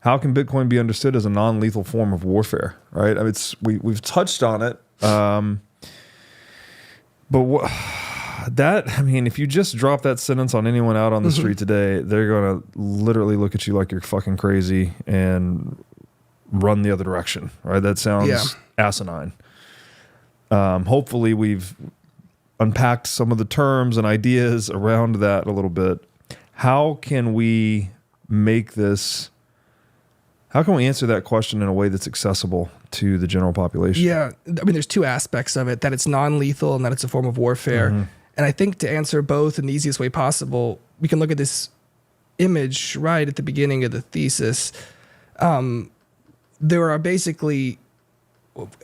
how can Bitcoin be understood as a non-lethal form of warfare, right? I mean, we've touched on it, but if you just drop that sentence on anyone out on the street today, they're going to literally look at you like you're fucking crazy and run the other direction, right? That sounds asinine. Hopefully we've unpacked some of the terms and ideas around that a little bit. How can we answer that question in a way that's accessible to the general population? Yeah. I mean, there's two aspects of it, that it's non-lethal and that it's a form of warfare. And I think to answer both in the easiest way possible, we can look at this image right at the beginning of the thesis. There are basically,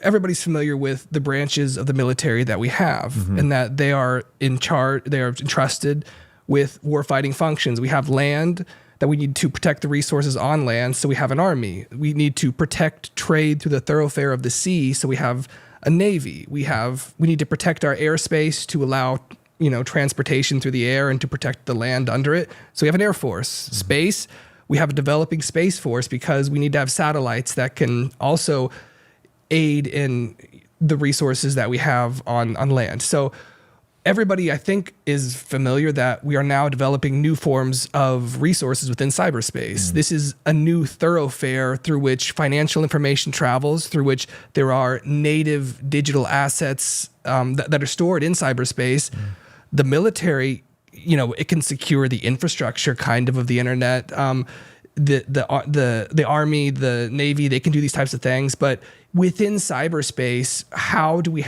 everybody's familiar with the branches of the military that we have, and that they are in charge, they are entrusted with warfighting functions. We have land, that we need to protect the resources on land, so we have an army. We need to protect trade through the thoroughfare of the sea, so we have a navy. We need to protect our airspace to allow, transportation through the air and to protect the land under it. So we have an air force. Space, we have a developing space force because we need to have satellites that can also aid in the resources that we have on land. So everybody, I think, is familiar that we are now developing new forms of resources within cyberspace. This is a new thoroughfare through which financial information travels, through which there are native digital assets that are stored in cyberspace. The military, it can secure the infrastructure kind of the internet. The army, the navy, they can do these types of things. But within cyberspace, how do we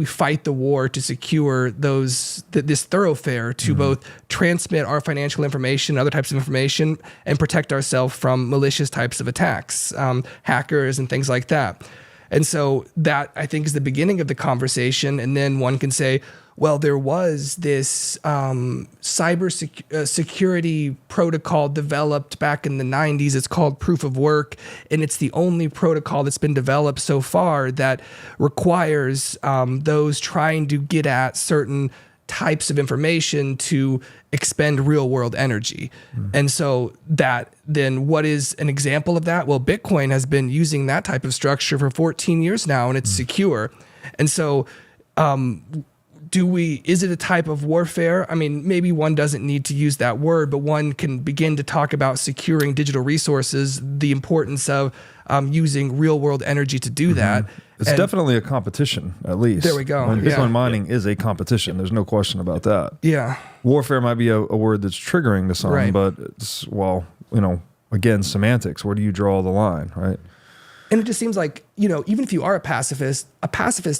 fight the war to secure this thoroughfare to both transmit our financial information, other types of information, and protect ourselves from malicious types of attacks, hackers and things like that? And so that, I think, is the beginning of the conversation. And then one can say, well, there was this security protocol developed back in the 90s. It's called proof of work, and it's the only protocol that's been developed so far that requires those trying to get at certain types of information to expend real world energy. And so then what is an example of that? Well, Bitcoin has been using that type of structure for 14 years now, and it's secure. And so is it a type of warfare? I mean, maybe one doesn't need to use that word, but one can begin to talk about securing digital resources, the importance of using real world energy to do that. It's definitely a competition, at least. There we go. Bitcoin mining is a competition. There's no question about that. Yeah. Warfare might be a word that's triggering to some, but it's, again, semantics. Where do you draw the line, right? And it just seems like, even if you are a pacifist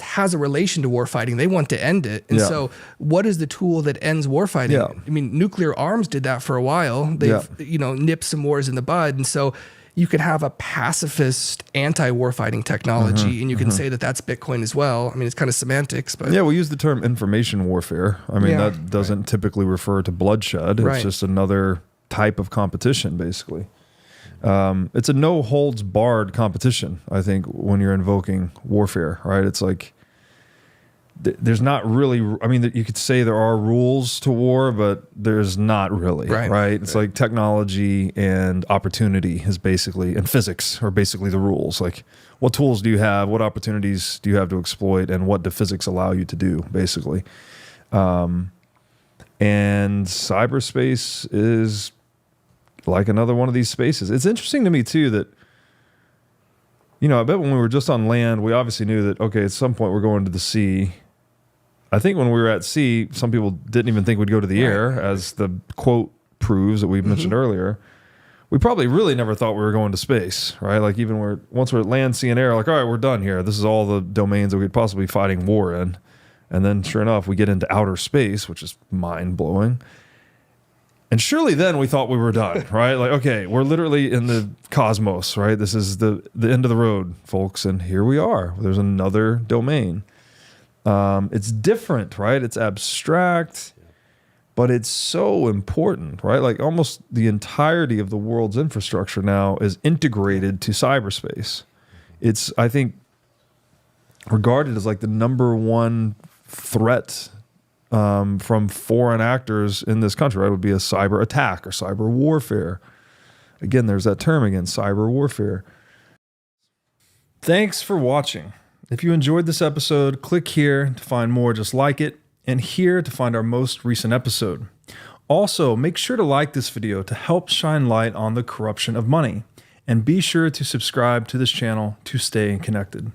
has a relation to warfighting. They want to end it. And so what is the tool that ends warfighting? Yeah. I mean, nuclear arms did that for a while. They've, nipped some wars in the bud. And so you could have a pacifist anti-warfighting technology, and you can say that that's Bitcoin as well. I mean, it's kind of semantics, but... Yeah, we use the term information warfare. I mean, that doesn't typically refer to bloodshed. It's just another type of competition, basically. It's a no holds barred competition, I think, when you're invoking warfare, right? It's like, there's not really, you could say there are rules to war, but there's not really, right? It's like technology and opportunity is basically, and physics are basically the rules. Like, what tools do you have? What opportunities do you have to exploit? And what do physics allow you to do, basically? And cyberspace is like another one of these spaces. It's interesting to me too that, I bet when we were just on land, we obviously knew that, okay, at some point we're going to the sea. I think when we were at sea, some people didn't even think we'd go to the air, as the quote proves that we mentioned earlier. We probably really never thought we were going to space, right? Like once we're at land, sea, and air, like, all right, we're done here. This is all the domains that we could possibly be fighting war in. And then sure enough, we get into outer space, which is mind-blowing. And surely then we thought we were done, right? Like, okay, we're literally in the cosmos, right? This is the end of the road, folks. And here we are. There's another domain. It's different, right? It's abstract, but it's so important, right? Like almost the entirety of the world's infrastructure now is integrated to cyberspace. It's, I think, regarded as like the number one threat from foreign actors in this country, right? It would be a cyber attack or cyber warfare. Again, there's that term again, cyber warfare. Thanks for watching. If you enjoyed this episode, click here to find more just like it, and here to find our most recent episode. Also, make sure to like this video to help shine light on the corruption of money, and be sure to subscribe to this channel to stay connected.